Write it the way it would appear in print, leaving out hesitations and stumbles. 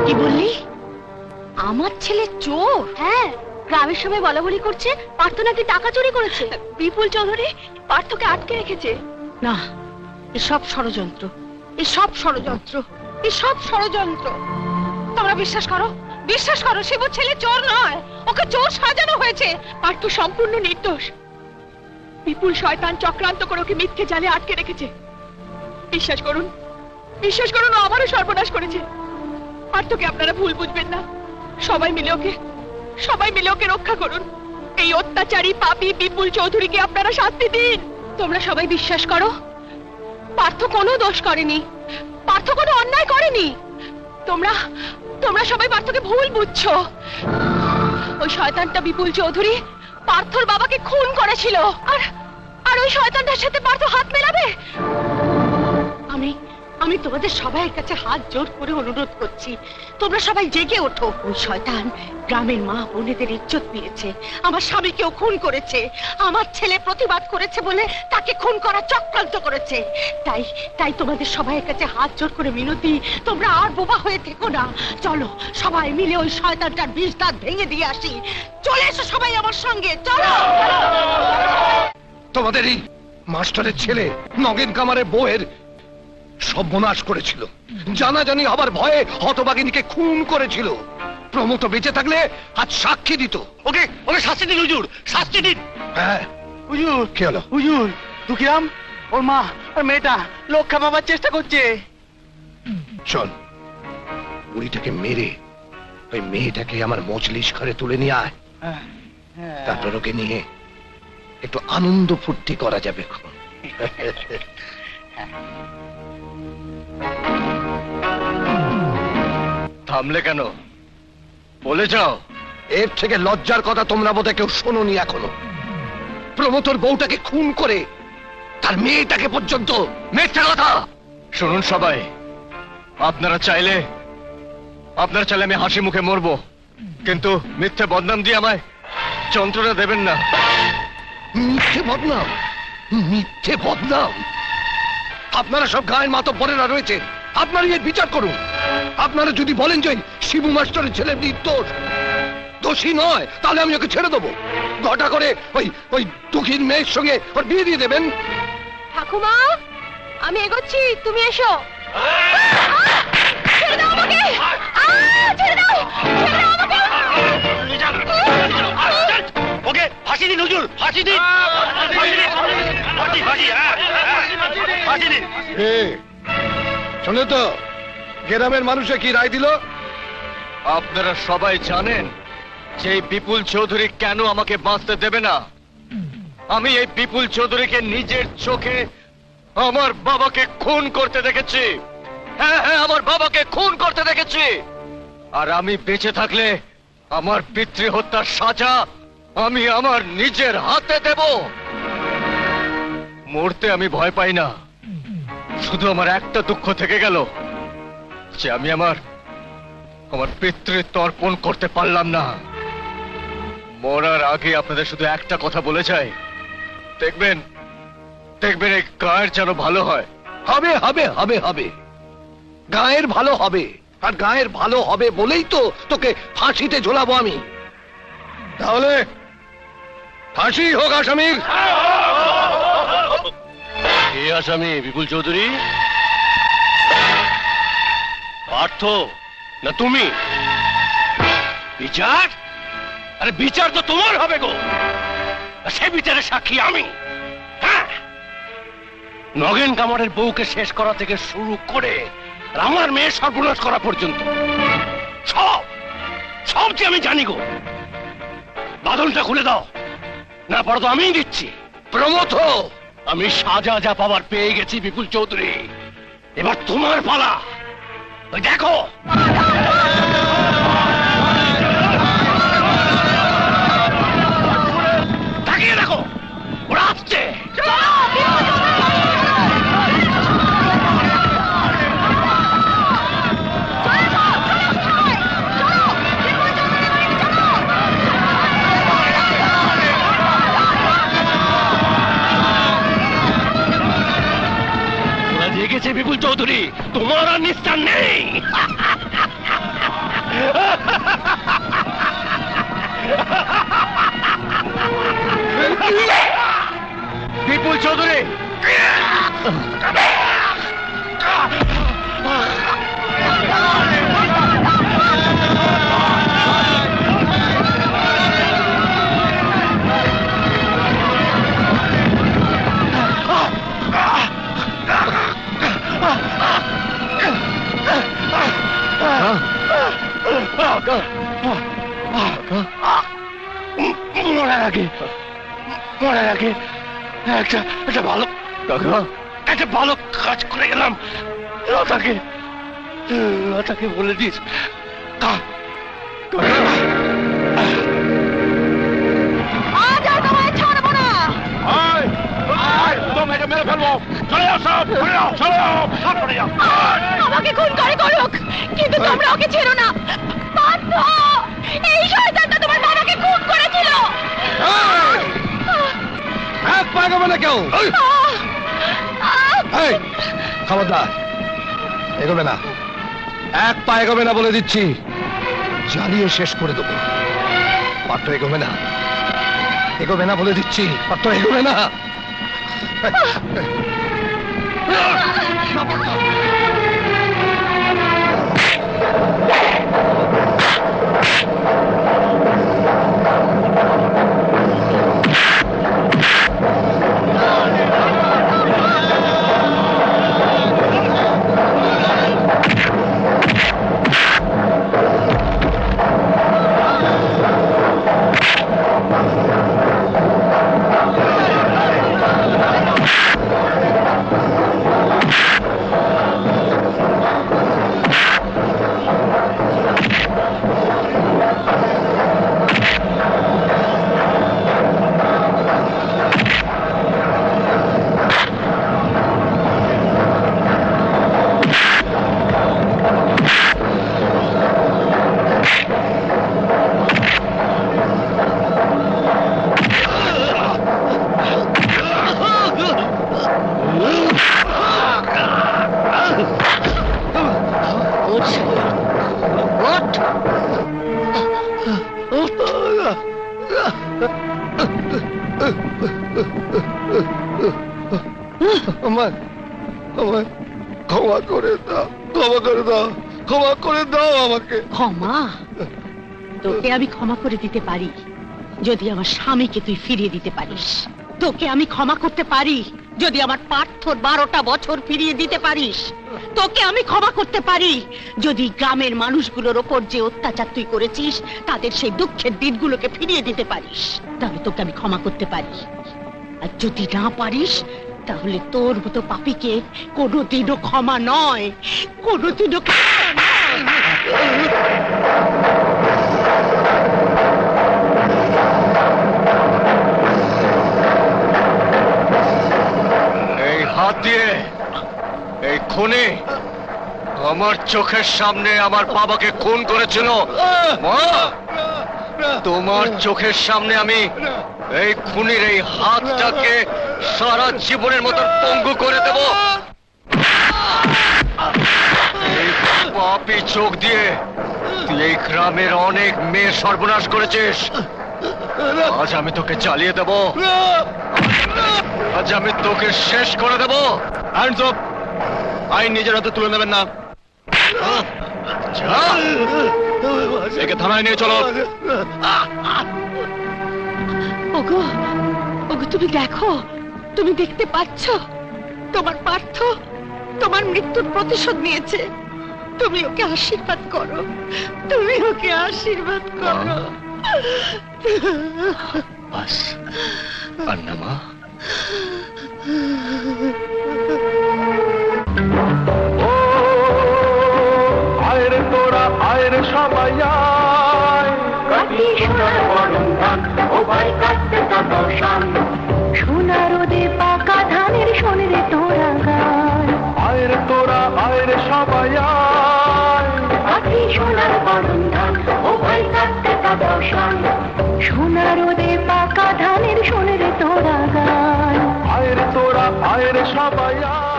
কি বললি? আমার ছেলে চোর? হ্যাঁ, গ্রামের সবাই বলা বলি করছে পার্থ নাকি টাকা চুরি করেছে। বিপুল চৌধুরী পার্থকে আটকে রেখেছে। না, এসব ষড়যন্ত্র, এসব ষড়যন্ত্র, এসব ষড়যন্ত্র। তোমরা বিশ্বাস করো, বিশ্বাস করো, শিবুর ছেলে চোর নয়, ওকে চোর সাজানো হয়েছে। পার্থ সম্পূর্ণ নির্দোষ। বিপুল শয়তান চক্রান্ত করে ওকে মিথ্যে জালে আটকে রেখেছে। বিশ্বাস করুন, বিশ্বাস করুন, ও আমারও সর্বনাশ করেছে। পার্থকে আপনারা ভুল বুঝবেন না। সবাই মিলে ওকে রক্ষা করুন। এই অত্যাচারী পাপী বিপুল চৌধুরীকে আপনারা শাস্তি দিন। তোমরা সবাই বিশ্বাস করো, পার্থ কোনো দোষ করেনি, পার্থ কোনো অন্যায় করেনি। তোমরা সবাই পার্থকে ভুল বুঝছো। ওই শয়তানটা বিপুল চৌধুরী পার্থর বাবাকে খুন করেছিল। আর ওই শয়তানটার সাথে পার্থ হাত মেলাবে? আমি তোমাদের সবাই কাছে হাত জোর করে অনুরোধ করছি, তোমরা সবাই জেগে ওঠো। ওই শয়তান গ্রামের মা বোনেদের ইজ্জত নিয়েছে, আমার স্বামীকেও খুন করেছে, আমার ছেলে প্রতিবাদ করেছে বলে তাকে খুন করার চক্রান্ত করেছে। তাই তোমাদের সবাই কাছে হাত জোর করে মিনতি, তোমরা আর বোবা হয়ে থেকো না। চলো সবাই মিলে ওই শয়তানটার বিষ দাঁত ভেঙে দিয়ে আসি। চলে এসো সবাই আমার সঙ্গে, চলো। তোমাদের এই মাস্টারের ছেলে নগেন কামারের বউয়ের সর্বনাশ করেছিল, জানাজানি হবার ভয়ে হতভাগিনীকে খুন করেছিল। প্রমোদ বেঁচে থাকলে আজ সাক্ষী দিত। ওকে শাস্তি দিন হুজুর, শাস্তি দিন। হ্যাঁ হুজুর, কি হলো? হুজুর, দুঃখীরাম ওর মা আর মেয়েটা রক্ষা পাবার চেষ্টা করছে। চল, বুড়িটাকে মেরে ওই মেয়েটাকে আমার মজলিস ঘরে তুলে নিয়ে আয়। তারপর ওকে নিয়ে একটু আনন্দ ফুর্তি করা যাবে। থামলে কেন? বলে যাও। এর থেকে লজ্জার কথা তোমরা বোধহয় কেউ শোনোনি এখনো। প্রমোদর বউটাকে খুন করে তার মেয়েটাকে পর্যন্ত মিথ্যা কথা। শুনুন সবাই, আপনারা চাইলে আমি হাসি মুখে মরবো, কিন্তু মিথ্যে বদনাম দিয়ে আমায় যন্ত্রণা দেবেন না। মিথ্যে বদনাম? মিথ্যে বদনাম? আপনারা সব গায়ের মাতব্বরেরা রয়েছে, আপনারা এর বিচার করুন। আপনারা যদি বলেন যে শিবু মাস্টারের ছেলে নির্দোষ, দোষী নয়, তাহলে আমি ওকে ছেড়ে দেবো। ঘটা করে ওই দুঃখীর মেয়ের সঙ্গে ওর বিয়ে দিয়ে দেবেন। ঠাকুমা, আমি এগোচ্ছি, তুমি এসো। ছেড়ে দাও আমাকে, ছেড়ে দাও, ছেড়ে দাও আমাকে। ওকে ফাঁসি দিন হুজুর, ফাঁসি দিন, ফাঁসি দিন। শোনো তো, গ্রামের মানুষে কি রায় দিল? আপনারা সবাই জানেন যে বিপুল চৌধুরী কেন আমাকে বাঁচতে দেবে না। আমি এই বিপুল চৌধুরীকে নিজের চোখে আমার বাবাকে খুন করতে দেখেছি। হ্যাঁ, আমার বাবাকে খুন করতে দেখেছি। আর আমি বেঁচে থাকলে আমার পিতৃ হত্যার সাজা আমি আমার নিজের হাতে দেব। মরতে আমি ভয় পাই না, শুধু আমার একটা দুঃখ থেকে গেল যে আমি আমার পিতৃ তর্পণ করতে পারলাম না। মরার আগে আপনাদের শুধু একটা কথা বলে যাই, দেখবেন এই গায়ের যেন ভালো হয়। হবে হবে হবে হবে, গায়ের ভালো হবে। আর গায়ের ভালো হবে বলেই তো তোকে ফাঁসিতে ঝোলাবো আমি। তাহলে ফাঁসি হোক আসামির। কে আসামি? বিপুল চৌধুরী, পার্থ না তুমি? বিচার? আরে বিচার তো তোমার হবে গো, সে বিচারের সাক্ষী আমি। হ্যাঁ, নগেন কামারের বউকে শেষ করা থেকে শুরু করে আমার মেয়ে সর্বনাশ করা পর্যন্ত সব যে আমি জানি গো। বাঁধনটা খুলে দাও, না পড়া তো আমিই দিচ্ছি। প্রমথ, আমি সাজা যা পাবার পেয়ে গেছি বিপুল চৌধুরী, এবার তোমার পালা। ওই দেখো, তাকিয়ে দেখো, ওরা আসছে। বিপুল চৌধুরী, তোমার আর নিস্তার নেই। মরার আগে একটা ভালো কাকা একটা ভালো কাজ করে গেলাম। লতাকে বলে দিস আজ আর তোমায় ছাড়বো না। মেরে ফেলবো। চলে যাও সব, চলে যাও। আমাকে খুন করে করুক, কিন্তু তোমরা ওকে ছেড়ো না। পার্থ, এই শয়তানটা তোমার বাবাকে খুন করেছিল। এক পা এগোবে না কেউ। খবরদার, এগোবে না, এক পা এগোবে না বলে দিচ্ছি, জ্বালিয়ে শেষ করে দেবো। পার্থ এগোবে না বলে দিচ্ছি, পার্থ এগোবে না। আমায় ক্ষমা করে দাও আমাকে। ক্ষমা? তোকে আমি ক্ষমা করে দিতে পারি যদি আমার স্বামীকে তুই ফিরিয়ে দিতে পারিস। তোকে আমি ক্ষমা করতে পারি যদি আমার পার্থর 12টা বছর ফিরিয়ে দিতে পারিস। তোকে আমি ক্ষমা করতে পারি যদি গ্রামের মানুষগুলোর ওপর যে অত্যাচার তুই করেছিস তাদের সেই দুঃখের দিনগুলোকে ফিরিয়ে দিতে পারিস, তাহলে তোকে আমি ক্ষমা করতে পারি। আর যদি না পারিস তাহলে তোর মতো পাপীকে কোনোদিনও ক্ষমা নয়, কোনোদিনও এই হাত দিয়ে এই খুনি আমার চোখের সামনে আমার বাবাকে খুন করেছিল। মা, তোমার চোখের সামনে আমি এই খুনির এই হাতটাকে সারা জীবনের মতো পঙ্গু করে দেব। এই পাপী চোখ দিয়ে তুই এই গ্রামের অনেক মেয়ে সর্বনাশ করেছিস। আজ আমি তোকে জ্বালিয়ে দেব, আজ আমি তোকে শেষ করে দেব। আইন নিজের হাতে তুলে নেবেন না। একে থানায় নিয়ে চলো। ওগো, ওগো, তুমি দেখো, তুমি দেখতে পাচ্ছ তোমার পার্থ তোমার মৃত্যুর প্রতিশোধ নিয়েছে। তুমি ওকে আশীর্বাদ করো, তুমি ওকে আশীর্বাদ করো। বাস আর না মা। আয়রে তোরা আয়রে সবাই আয়, কাটি সোনার বরণ ধান, ও ভাই কাটতে তত শান। সোনা রোদে পাকা ধানের শোন রে তোরা গান। আয়রে তোরা আয়রে সবাই আয়, কাটি সোনার বরণ ধান, ও ভাই কাটতে তত শান। সোনা রোদে পাকা ধানের শোন রে তোরা গান। আয়রে তোরা আয়রে সবাই আয়।